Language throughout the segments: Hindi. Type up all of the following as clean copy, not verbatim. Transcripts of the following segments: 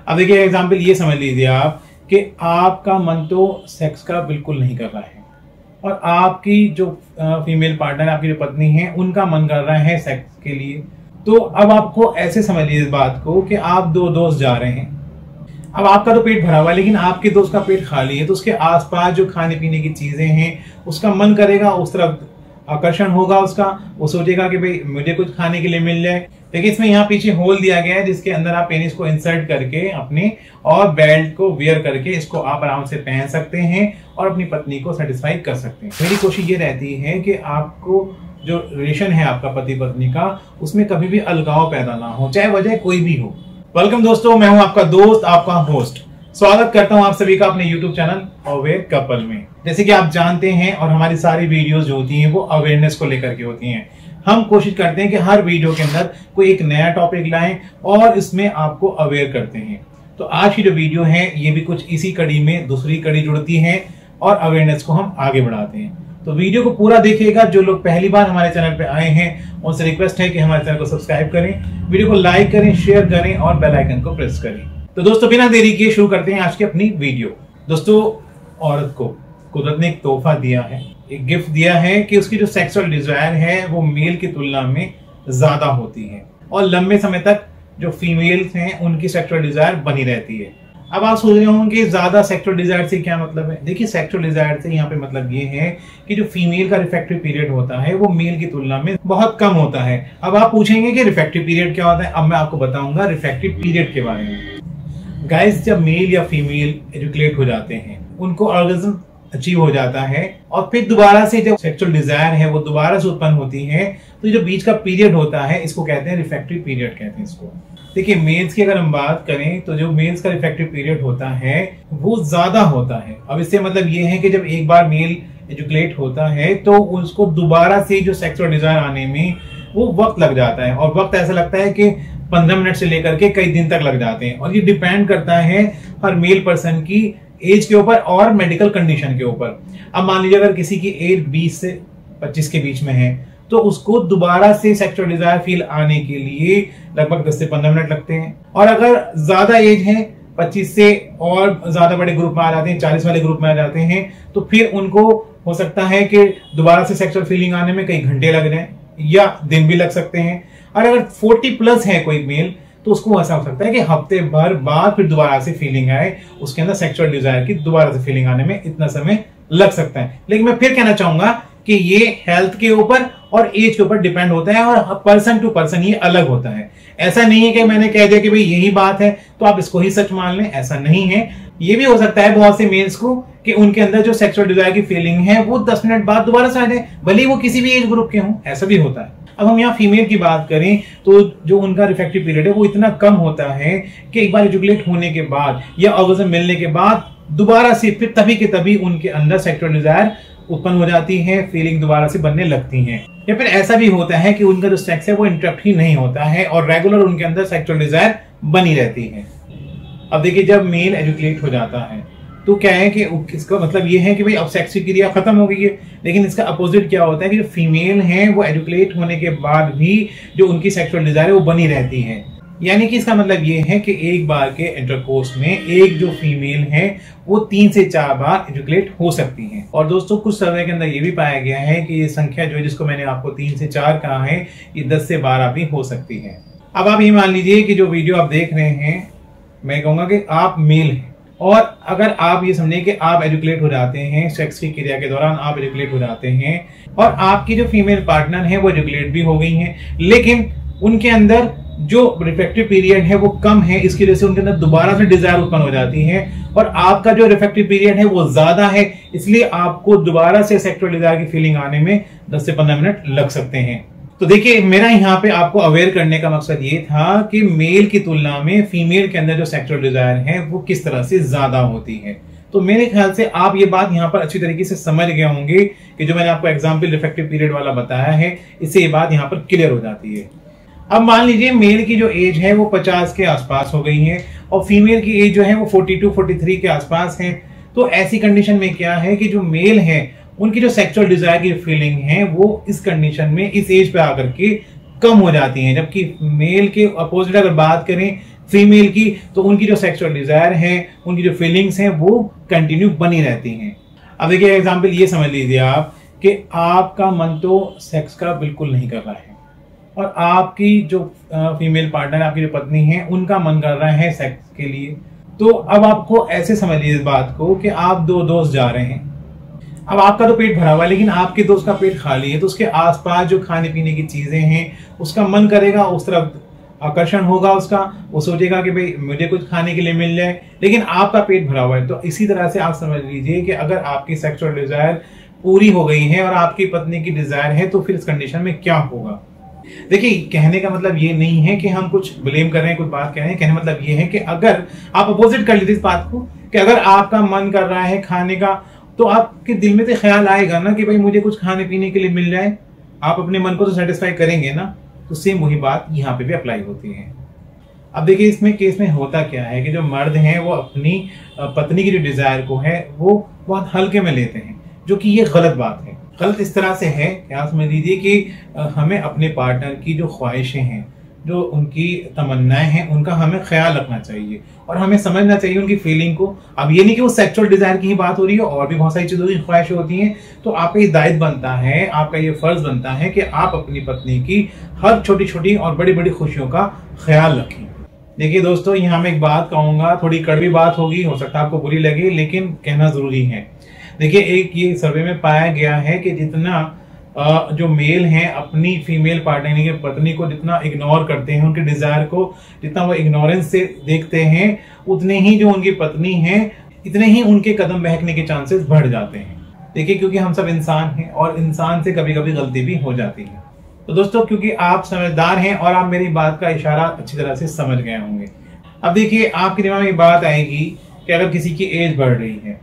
अब देखिए एग्जाम्पल ये समझ लीजिए आप कि आपका मन तो सेक्स का बिल्कुल नहीं कर रहा है और आपकी जो फीमेल पार्टनर, आपकी जो पत्नी है, उनका मन कर रहा है सेक्स के लिए। तो अब आपको ऐसे समझ लीजिए इस बात को कि आप दो दोस्त जा रहे हैं। अब आपका तो पेट भरा हुआ है लेकिन आपके दोस्त का पेट खाली है, तो उसके आसपास जो खाने पीने की चीजें हैं उसका मन करेगा, उस तरफ आकर्षण होगा उसका, वो सोचेगा कि भाई मुझे कुछ खाने के लिए मिल जाए। देखिए इसमें यहाँ पीछे होल दिया गया है जिसके अंदर आप पेनिस को इंसर्ट करके अपने और बेल्ट को वेयर करके इसको आप आराम से पहन सकते हैं और अपनी पत्नी को सेटिस्फाई कर सकते हैं। मेरी कोशिश ये रहती है कि आपको जो रिलेशन है आपका पति पत्नी का, उसमें कभी भी अलगाव पैदा ना हो, चाहे वजह कोई भी हो। वेलकम दोस्तों, मैं हूं आपका दोस्त, आपका होस्ट। स्वागत करता हूं आप सभी का अपने YouTube चैनल अवेयर कपल में। जैसे कि आप जानते हैं और हमारी सारी वीडियोस जो होती हैं वो अवेयरनेस को लेकर के होती हैं। हम कोशिश करते हैं कि हर वीडियो के अंदर कोई एक नया टॉपिक लाएं और इसमें आपको अवेयर करते हैं। तो आज की जो वीडियो है ये भी कुछ इसी कड़ी में दूसरी कड़ी जुड़ती है और अवेयरनेस को हम आगे बढ़ाते हैं। तो वीडियो को पूरा देखिएगा। जो लोग पहली बार हमारे चैनल पे आए हैं उनसे रिक्वेस्ट है कि हमारे चैनल को सब्सक्राइब करें, वीडियो को लाइक करें, शेयर करें और बेल आइकन को प्रेस करें। तो दोस्तों बिना देरी किए शुरू करते हैं आज की अपनी वीडियो। दोस्तों, औरत को कुदरत ने एक तोहफा दिया है, एक गिफ्ट दिया है कि उसकी जो सेक्सुअल डिजायर है वो मेल की तुलना में ज्यादा होती है और लंबे समय तक जो फीमेल्स हैं उनकी सेक्सुअल डिजायर बनी रहती है। अब आप सोच रहे होंगे कि ज्यादा सेक्सुअल डिजायर से क्या मतलब है। देखिए सेक्सुअल डिजायर से यहाँ पे मतलब ये है कि जो फीमेल का रिफ्रैक्टिव पीरियड होता है वो मेल की तुलना में बहुत कम होता है। अब आप पूछेंगे कि रिफ्रैक्टिव पीरियड क्या होता है। अब मैं आपको बताऊंगा रिफ्रैक्टिव पीरियड के बारे में। गाइस, जब मेल या फीमेल एजुकेट हो जाते हैं, उनको ऑर्गेज्म अचीव हो जाता है और फिर दोबारा से जब सेक्सुअल डिजायर है वो दोबारा से उत्पन्न होती है, तो जो बीच का पीरियड होता है इसको कहते हैं रिफ्रैक्टिव पीरियड कहते हैं इसको। देखिए मेल्स की अगर हम बात करें तो जो मेल्स का रिफ्रैक्टिव पीरियड होता है वो ज्यादा होता है। अब इससे मतलब ये है कि जब एक बार मेल एजुकेट होता है तो उसको दोबारा से जो सेक्सुअल डिजायर आने में वो वक्त लग जाता है और वक्त ऐसा लगता है कि 15 मिनट से लेकर के कई दिन तक लग जाते हैं। और ये डिपेंड करता है हर मेल पर्सन की एज के ऊपर और मेडिकल कंडीशन के ऊपर। अब मान लीजिए अगर किसी की एज 20 से 25 के बीच में है तो उसको दोबारा से सेक्सुअल डिजायर फील आने के लिए लगभग 10 से 15 मिनट लगते हैं। और अगर ज्यादा एज है 25 से और ज्यादा बड़े ग्रुप में आ जाते हैं, 40 वाले ग्रुप में आ जाते हैं, तो फिर उनको हो सकता है कि दोबारा से सेक्सुअल फीलिंग आने में कई घंटे लग जाए या दिन भी लग सकते हैं। और अगर 40 प्लस है कोई मेल तो उसको ऐसा हो सकता है कि हफ्ते भर बाद फिर दोबारा से फीलिंग आए, उसके अंदर सेक्सुअल डिजायर की दोबारा से फीलिंग आने में इतना समय लग सकता है। लेकिन मैं फिर कहना चाहूंगा कि ये हेल्थ के ऊपर और एज के ऊपर डिपेंड होता है और पर्सन टू पर्सन ये अलग होता है। ऐसा नहीं है कि मैंने कह दिया कि भाई यही बात है तो आप इसको ही सच मान लें, ऐसा नहीं है। ये भी हो सकता है बहुत से मेल्स को कि उनके अंदर जो सेक्सुअल डिजायर की फीलिंग है वो 10 मिनट बाद दोबारा से आ जाए, भले वो किसी भी एज ग्रुप के हों, ऐसा भी होता है। अब हम यहाँ फीमेल की बात करें तो जो उनका रिफ्रैक्टिव पीरियड है वो इतना कम होता है कि एक बार एजुकेट होने के बाद या ऑर्गेज्म मिलने के बाद दोबारा से फिर तभी के तभी उनके अंदर सेक्सुअल डिजायर उत्पन्न हो जाती है, फीलिंग दोबारा से बनने लगती हैं। या फिर ऐसा भी होता है कि उनका जो सेक्स है वो इंटरप्ट ही नहीं होता है और रेगुलर उनके अंदर सेक्सुअल डिजायर बनी रहती है। अब देखिए जब मेल एजुकेट हो जाता है तो क्या है कि इसका मतलब ये है कि भाई अब सेक्स की क्रिया खत्म हो गई है। लेकिन इसका अपोजिट क्या होता है कि जो फीमेल है वो एजुकेट होने के बाद भी जो उनकी सेक्सुअल डिजायर है वो बनी रहती है। यानी कि इसका मतलब ये है कि एक बार के इंटरकोर्स में एक जो फीमेल है वो 3 से 4 बार एजुकेट हो सकती है। और दोस्तों कुछ सर्वे के अंदर ये भी पाया गया है कि ये संख्या जो है जिसको मैंने आपको 3 से 4 कहा है ये 10 से 12 भी हो सकती है। अब आप ये मान लीजिए कि जो वीडियो आप देख रहे हैं, मैं कहूंगा कि आप मेल हैं और अगर आप ये समझें कि आप एजुकेट हो जाते हैं, सेक्स की क्रिया के दौरान आप एजुकेट हो जाते हैं और आपकी जो फीमेल पार्टनर है वो एजुकेट भी हो गई हैं, लेकिन उनके अंदर जो रिफ्रैक्टिव पीरियड है वो कम है, इसकी वजह से उनके अंदर दोबारा से डिजायर उत्पन्न हो जाती है और आपका जो रिफ्रैक्टिव पीरियड है वो ज्यादा है, इसलिए आपको दोबारा से सेक्सुअल डिजायर की फीलिंग आने में 10 से 15 मिनट लग सकते हैं। तो देखिए मेरा यहाँ पे आपको अवेयर करने का मकसद ये था कि मेल की तुलना में फीमेल के अंदर जो सेक्सुअल डिजायर है वो किस तरह से ज्यादा होती है। तो मेरे ख्याल से आप ये बात यहाँ पर अच्छी तरीके से समझ गए होंगे कि जो मैंने आपको एग्जाम्पल रिफ्रैक्टिव पीरियड वाला बताया है, इससे ये बात यहाँ पर क्लियर हो जाती है। अब मान लीजिए मेल की जो एज है वो 50 के आसपास हो गई है और फीमेल की एज जो है वो 42-43 के आसपास है। तो ऐसी कंडीशन में क्या है कि जो मेल है उनकी जो सेक्सुअल डिजायर की फीलिंग है वो इस कंडीशन में इस एज पे आकर के कम हो जाती हैं, जबकि मेल के अपोजिट अगर बात करें फीमेल की, तो उनकी जो सेक्सुअल डिजायर है, उनकी जो फीलिंग्स हैं वो कंटिन्यू बनी रहती हैं। अब देखिए एग्जांपल ये समझ लीजिए आप कि आपका मन तो सेक्स का बिल्कुल नहीं कर रहा है और आपकी जो फीमेल पार्टनर, आपकी जो पत्नी है, उनका मन कर रहा है सेक्स के लिए। तो अब आपको ऐसे समझ लीजिए इस बात को कि आप दो दोस्त जा रहे हैं। अब आपका तो पेट भरा हुआ है लेकिन आपके दोस्त का पेट खाली है, तो उसके आसपास जो खाने पीने की चीजें हैं उसका मन करेगा, उस तरफ आकर्षण होगा उसका, वो सोचेगा कि भाई मुझे कुछ खाने के लिए मिल जाए, लेकिन आपका पेट भरा हुआ है। तो इसी तरह से आप समझ लीजिए कि अगर आपकी सेक्सुअल डिजायर पूरी हो गई है और आपकी पत्नी की डिजायर है तो फिर इस कंडीशन में क्या होगा। देखिए कहने का मतलब ये नहीं है कि हम कुछ ब्लेम कर रहे हैं, कुछ बात कह रहे हैं। कहने का मतलब ये है कि अगर आप अपोजिट कर लीजिए इस बात को कि अगर आपका मन कर रहा है खाने का, तो आपके दिल में तो ख्याल आएगा ना कि भाई मुझे कुछ खाने पीने के लिए मिल जाए, आप अपने मन को तो सेटिस्फाई करेंगे ना। तो सेम वही बात यहाँ पे भी अप्लाई होती है। अब देखिए इसमें केस में होता क्या है कि जो मर्द हैं वो अपनी पत्नी की जो डिजायर को है वो बहुत हल्के में लेते हैं, जो कि ये गलत बात है। गलत इस तरह से है, क्या समझ लीजिए कि हमें अपने पार्टनर की जो ख्वाहिशें हैं, जो उनकी तमन्नाएं हैं, उनका हमें ख्याल रखना चाहिए और हमें समझना चाहिए उनकी फीलिंग को। अब ये नहीं कि वो सेक्सुअल डिजायर की ही बात हो रही है, और भी बहुत सारी चीजों की ख्वाहिशें होती हैं। तो आपका ये दायित्व बनता है, आपका ये फर्ज बनता है कि आप अपनी पत्नी की हर छोटी छोटी और बड़ी बड़ी खुशियों का ख्याल रखें। देखिए दोस्तों, यहाँ मैं एक बात कहूंगा, थोड़ी कड़वी बात होगी, हो सकता है आपको बुरी लगे, लेकिन कहना जरूरी है। देखिए एक ये सर्वे में पाया गया है कि जितना जो मेल हैं अपनी फीमेल पार्टनर यानी कि पत्नी को जितना इग्नोर करते हैं, उनके डिजायर को जितना वो इग्नोरेंस से देखते हैं, उतने ही जो उनकी पत्नी है इतने ही उनके कदम बहकने के चांसेस बढ़ जाते हैं। देखिए क्योंकि हम सब इंसान हैं और इंसान से कभी कभी गलती भी हो जाती है। तो दोस्तों क्योंकि आप समझदार हैं और आप मेरी बात का इशारा अच्छी तरह से समझ गए होंगे, अब देखिए आपके दिमाग में बात आएगी कि अगर किसी की एज बढ़ रही है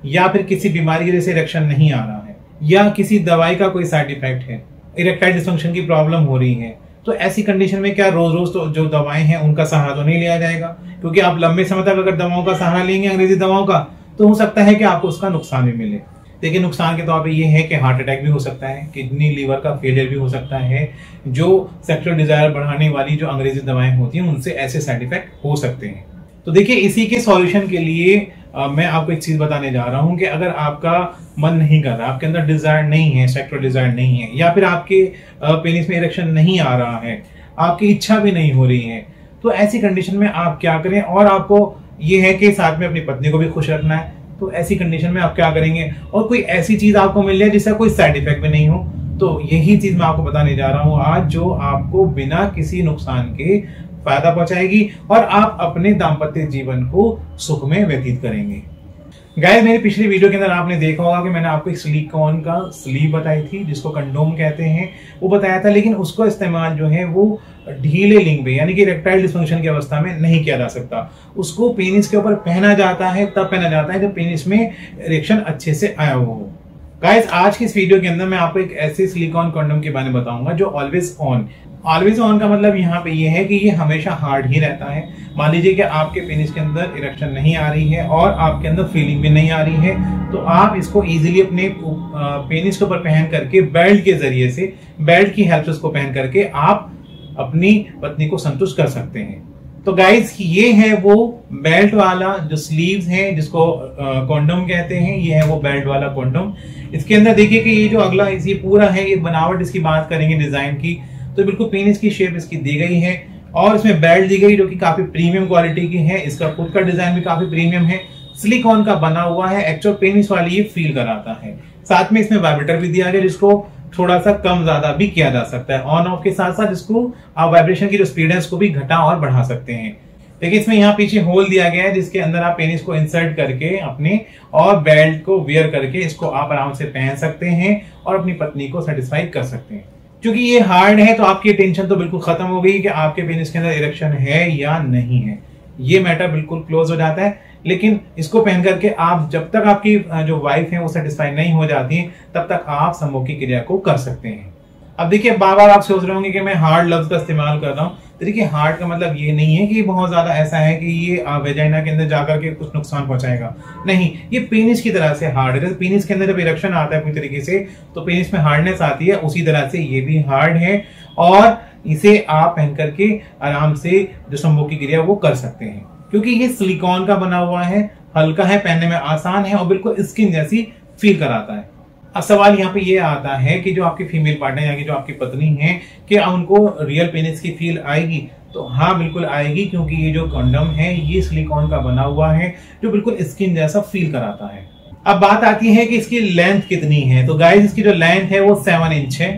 या फिर किसी बीमारी की वजह से इरेक्शन नहीं आ रहा है या किसी दवाई का कोई साइड इफेक्ट है, इरेक्टाइल डिसफंक्शन की प्रॉब्लम हो रही है, तो ऐसी कंडीशन में क्या रोज रोज तो जो दवाएं हैं उनका सहारा तो नहीं लिया जाएगा। क्योंकि आप लंबे समय तक अगर दवाओं का सहारा लेंगे, अंग्रेजी दवाओं का, तो हो सकता है कि आपको उसका नुकसान भी मिले। देखिए नुकसान के तौर पे ये है कि हार्ट अटैक भी हो सकता है, किडनी लीवर का फेलियर भी हो सकता है। जो सेक्सुअल डिजायर बढ़ाने वाली जो अंग्रेजी दवाएं होती हैं उनसे ऐसे साइड इफेक्ट हो सकते हैं। तो देखिए इसी के सॉल्यूशन के लिए मैं आपको एक चीज बताने जा रहा हूं कि अगर आपका मन नहीं कर रहा, आपके अंदर डिजायर नहीं है, सेक्सुअल डिजायर नहीं है, या फिर आपके पेनिस में इरेक्शन नहीं आ रहा है, आपकी इच्छा भी नहीं हो रही है, तो ऐसी कंडीशन में आप क्या करें। और आपको ये है कि साथ में अपनी पत्नी को भी खुश रखना है, तो ऐसी कंडीशन में आप क्या करेंगे, और कोई ऐसी चीज आपको मिल जाए जिसका कोई साइड इफेक्ट भी नहीं हो। तो यही चीज मैं आपको बताने जा रहा हूं आज, जो आपको बिना किसी नुकसान के फायदा पहुंचाएगी और आप अपने दाम्पत्य जीवन को सुख में व्यतीत करेंगे। गाइस मेरी पिछली वीडियो के अंदर आपने देखा होगा कि मैंने आपको एक सिलिकॉन का स्लीव बताई थी जिसको कंडोम कहते हैं, वो बताया था, लेकिन उसका इस्तेमाल जो है वो ढीले लिंग पे यानी कि इरेक्टाइल डिसफंक्शन की अवस्था में नहीं किया जा सकता। उसको पेनिस के ऊपर पहना जाता है, तब पहना जाता है जब पेनिस में इरेक्शन अच्छे से आया हो। गाइस आज की इस वीडियो के अंदर मैं आपको एक ऐसे सिलिकॉन कंडोम के बारे में बताऊंगा जो ऑलवेज ऑन। ऑलवेज ऑन का मतलब यहाँ पे ये है कि ये हमेशा हार्ड ही रहता है। मान लीजिए कि आपके पेनिस के अंदर इरेक्शन नहीं आ रही है और आपके अंदर फीलिंग भी नहीं आ रही है, तो आप इसको इजीली अपने पेनिस के ऊपर पहन करके बेल्ट के जरिए से, बेल्ट की हेल्प से उसको पहन करके आप अपनी पत्नी को संतुष्ट कर सकते हैं। तो गाइस ये है वो बेल्ट वाला जो स्लीव्स है जिसको कॉन्डोम कहते हैं, ये है वो बेल्ट वाला कॉन्डोम। इसके अंदर देखिए कि ये जो अगला ये पूरा है, ये बनावट इसकी बात करेंगे डिजाइन की, तो बिल्कुल पेनिस की शेप इसकी दी गई है और इसमें बेल्ट दी गई जो कि काफी प्रीमियम क्वालिटी की है। इसका खुद का डिजाइन भी काफी प्रीमियम है, सिलिकॉन का बना हुआ है, एक्चुअल पेनिस वाली ये फील कराता है। साथ में इसमें वाइब्रेटर भी दिया गया जिसको थोड़ा सा कम ज्यादा भी किया जा सकता है, ऑन ऑफ के साथ साथ इसको आप वाइब्रेशन की जो स्पीड है उसको भी घटा और बढ़ा सकते हैं। देखिए इसमें यहाँ पीछे होल दिया गया है जिसके अंदर आप पेनिस को इंसर्ट करके अपने और बेल्ट को वियर करके इसको आप आराम से पहन सकते हैं और अपनी पत्नी को सेटिस्फाई कर सकते हैं। क्योंकि ये हार्ड है तो आपकी टेंशन तो बिल्कुल खत्म हो गई कि आपके पेनिस के अंदर इरेक्शन है या नहीं है, ये मैटर बिल्कुल क्लोज हो जाता है। लेकिन इसको पहन करके आप जब तक आपकी जो वाइफ है वो सेटिस्फाई नहीं हो जाती है तब तक आप संभोग की क्रिया को कर सकते हैं। अब देखिए बार बार आप सोच रहे होंगे कि मैं हार्ड लफ्ज का इस्तेमाल कर रहा हूँ, तो देखिए हार्ड का मतलब ये नहीं है कि बहुत ज्यादा ऐसा है कि ये वेजाइना के अंदर जाकर के कुछ नुकसान पहुंचाएगा, नहीं, ये पेनिस की तरह से हार्ड है। पेनिस के अंदर जब इरेक्शन आता है पूरी तरीके से तो पेनिस में हार्डनेस आती है, उसी तरह से ये भी हार्ड है। और इसे आप पहन करके आराम से जो संभोग की क्रिया वो कर सकते हैं, क्योंकि ये सिलिकॉन का बना हुआ है, हल्का है, पहनने में आसान है और बिल्कुल स्किन जैसी फील कराता है। अब सवाल यहाँ पे ये आता है कि जो आपकी फीमेल पार्टनर यानी कि जो आपकी पत्नी है, क्या उनको रियल पेनिस की फील आएगी? तो हाँ, बिल्कुल आएगी, क्योंकि ये जो कंडोम है ये सिलिकॉन का बना हुआ है जो बिल्कुल स्किन जैसा फील कराता है। अब बात आती है कि इसकी लेंथ कितनी है। तो गाइस, इसकी जो लेंथ है वो 7 इंच है,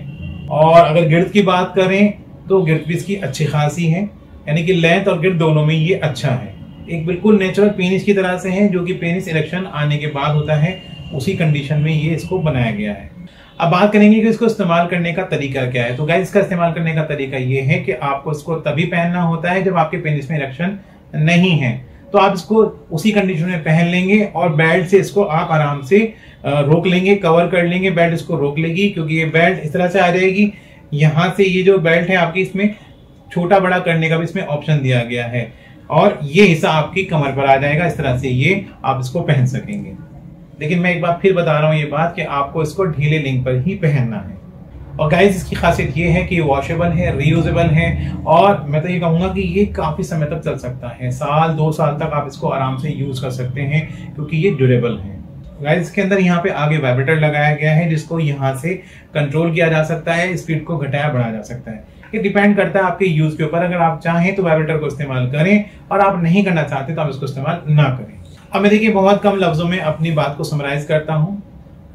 और अगर गिर्द की बात करें तो गिर्द भी इसकी अच्छी खासी है, यानी कि लेंथ और गिर्द दोनों में ये अच्छा है। एक बिल्कुल नेचुरल पेनिस की तरह से है, जो कि पेनिस इरेक्शन आने के बाद होता है, उसी कंडीशन में ये इसको बनाया गया है। अब बात करेंगे कि इसको इस्तेमाल करने का तरीका क्या है। तो गाइस, इसका इस्तेमाल करने का तरीका ये है कि आपको इसको तभी पहनना होता है जब आपके पेनिस में इरेक्शन नहीं है। तो आप इसको उसी कंडीशन में पहन लेंगे और बेल्ट से इसको आप आराम से रोक लेंगे, कवर कर लेंगे, बेल्ट इसको रोक लेगी, क्योंकि ये बेल्ट इस तरह से आ जाएगी। यहाँ से ये जो बेल्ट है आपकी, इसमें छोटा बड़ा करने का भी इसमें ऑप्शन दिया गया है, और ये हिस्सा आपकी कमर पर आ जाएगा। इस तरह से ये आप इसको पहन सकेंगे। लेकिन मैं एक बार फिर बता रहा हूँ ये बात कि आपको इसको ढीले लिंग पर ही पहनना है। और गाइस, इसकी खासियत ये है कि ये वॉशेबल है, रीयूजेबल है, और मैं तो ये कहूंगा कि ये काफी समय तक चल सकता है। 1-2 साल तक आप इसको आराम से यूज कर सकते हैं, क्योंकि ये ड्यूरेबल है। गाइस, इसके अंदर यहाँ पे आगे वाइब्रेटर लगाया गया है, जिसको यहाँ से कंट्रोल किया जा सकता है, स्पीड को घटाया बढ़ाया जा सकता है। ये डिपेंड करता है आपके यूज के ऊपर। अगर आप चाहें तो वाइब्रेटर को इस्तेमाल करें, और आप नहीं करना चाहते तो आप इसको इस्तेमाल ना करें। अब मैं देखिए बहुत कम लफ्जों में अपनी बात को समराइज करता हूँ।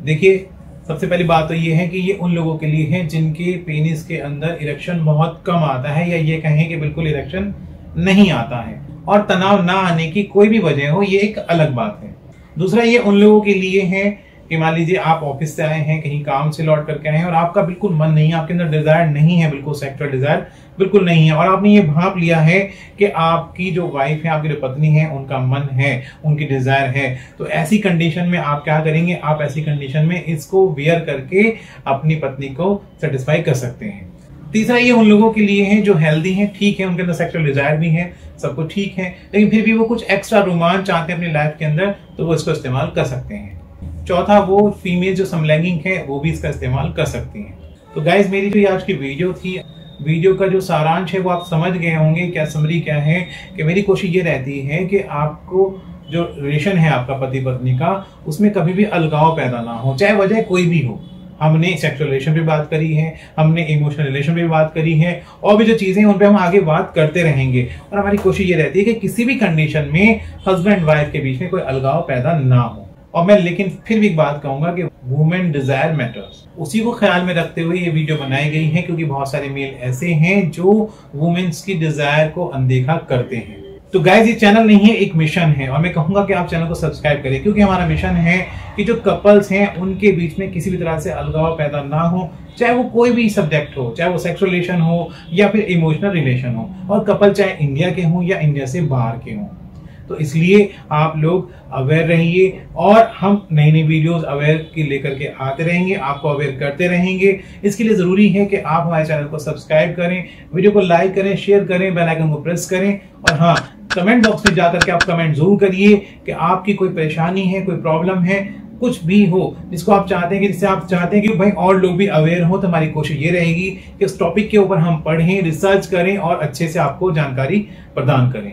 देखिए, सबसे पहली बात तो ये है कि ये उन लोगों के लिए है जिनके पेनिस के अंदर इरेक्शन बहुत कम आता है, या ये कहें कि बिल्कुल इरेक्शन नहीं आता है, और तनाव ना आने की कोई भी वजह हो, ये एक अलग बात है। दूसरा, ये उन लोगों के लिए है कि मान लीजिए आप ऑफिस से आए हैं, कहीं काम से लौट करके आए हैं, और आपका बिल्कुल मन नहीं है, आपके अंदर डिजायर नहीं है, बिल्कुल सेक्सुअल डिजायर बिल्कुल नहीं है, और आपने ये भाप लिया है कि आपकी जो वाइफ है, आपकी जो पत्नी है, उनका मन है, उनकी डिजायर है। तो ऐसी कंडीशन में आप क्या करेंगे? आप ऐसी कंडीशन में इसको वियर करके अपनी पत्नी को सेटिस्फाई कर सकते हैं। तीसरा, ये उन लोगों के लिए है जो हेल्दी हैं, ठीक है, उनके अंदर सेक्सुअल डिजायर भी है, सब कुछ ठीक है, लेकिन फिर भी वो कुछ एक्स्ट्रा रोमांच चाहते हैं अपनी लाइफ के अंदर, तो वो इसको इस्तेमाल कर सकते हैं। चौथा, वो फीमेल जो समलैंगिक है वो भी इसका इस्तेमाल कर सकती हैं। तो गाइज, मेरी जो आज की वीडियो थी, वीडियो का जो सारांश है वो आप समझ गए होंगे, क्या समरी क्या है। कि मेरी कोशिश ये रहती है कि आपको जो रिलेशन है आपका पति पत्नी का, उसमें कभी भी अलगाव पैदा ना हो, चाहे वजह कोई भी हो। हमने सेक्सुअल रिलेशन पे बात करी है, हमने इमोशनल रिलेशन पे बात करी है, और भी जो चीजें हैं उन पे हम आगे बात करते रहेंगे। और हमारी कोशिश ये रहती है कि किसी भी कंडीशन में हस्बैंड वाइफ के बीच में कोई अलगाव पैदा ना हो। और मैं लेकिन फिर भी एक बात कहूंगा कि वुमेन डिजायर मैटर्स, उसी को ख्याल में रखते हुए ये वीडियो बनाई गई है, क्योंकि बहुत सारे मेल ऐसे हैं जो वुमेन्स की डिजायर को अनदेखा करते हैं। तो गाइज, ये चैनल नहीं है, एक मिशन है, और मैं कहूंगा कि आप चैनल को सब्सक्राइब करें, क्योंकि हमारा मिशन है कि जो कपल्स हैं उनके बीच में किसी भी तरह से अलगाव पैदा ना हो, चाहे वो कोई भी सब्जेक्ट हो, चाहे वो सेक्सुअल रिलेशन हो या फिर इमोशनल रिलेशन हो, और कपल चाहे इंडिया के हों या इंडिया से बाहर के हों। तो इसलिए आप लोग अवेयर रहिए, और हम नई नई वीडियोस अवेयर की लेकर के आते रहेंगे, आपको अवेयर करते रहेंगे। इसके लिए जरूरी है कि आप हमारे चैनल को सब्सक्राइब करें, वीडियो को लाइक करें, शेयर करें, बेल आइकन को प्रेस करें, और हाँ, कमेंट बॉक्स में जाकर के आप कमेंट जरूर करिए कि आपकी कोई परेशानी है, कोई प्रॉब्लम है, कुछ भी हो जिसको आप चाहते हैं, कि जिससे आप चाहते हैं कि भाई और लोग भी अवेयर हो। तो हमारी कोशिश ये रहेगी कि उस टॉपिक के ऊपर हम पढ़ें, रिसर्च करें और अच्छे से आपको जानकारी प्रदान करें।